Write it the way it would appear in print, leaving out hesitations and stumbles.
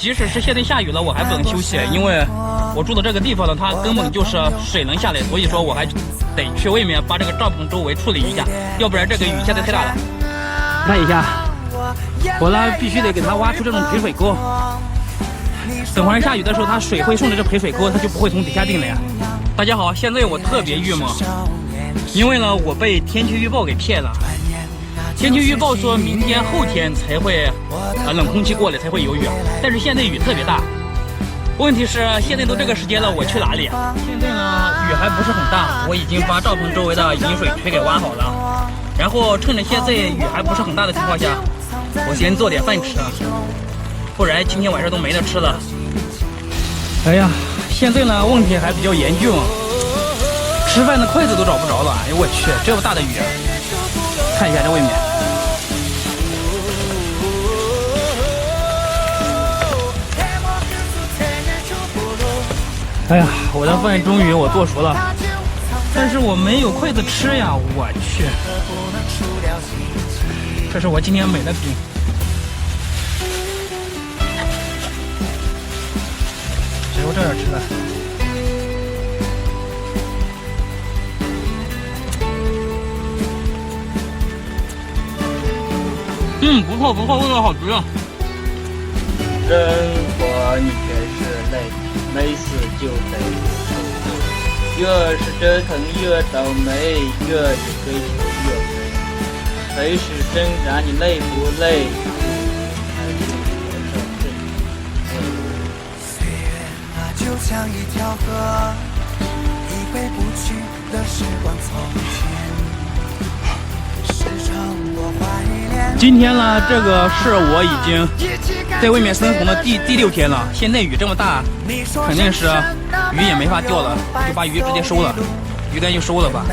即使是现在下雨了，我还不能休息，因为我住的这个地方呢，它根本就是水能下来，所以说我还得去外面把这个帐篷周围处理一下，要不然这个雨现在太大了。看一下，我呢必须得给它挖出这种排水沟，等会儿下雨的时候，它水会顺着这排水沟，它就不会从底下进来呀。大家好，现在我特别郁闷，因为呢我被天气预报给骗了。天气预报说明天后天才会冷空气过来才会有雨，但是现在雨特别大。问题是现在都这个时间了，我去哪里？现在呢雨还不是很大，我已经把帐篷周围的引水渠给挖好了，然后趁着现在雨还不是很大的情况下，我先做点饭吃，不然今天晚上都没得吃了。哎呀，现在呢问题还比较严峻，吃饭的筷子都找不着了。哎呦我去，这么大的雨！看一下这外面。哎呀，我的饭终于我做熟了，但是我没有筷子吃呀！我去，这是我今天买的饼。只有这样吃的。不错不错，味道好极了。生活你全是泪，没事就得受罪。越是折腾越倒霉，越是追求越美。随时挣扎，你累不累？岁月啊，就像一条河，已回不去的时光从前。今天呢，这个是我已经在外面生活的第6天了。现在雨这么大，肯定是鱼也没法钓了，就把鱼直接收了，鱼竿就收了吧。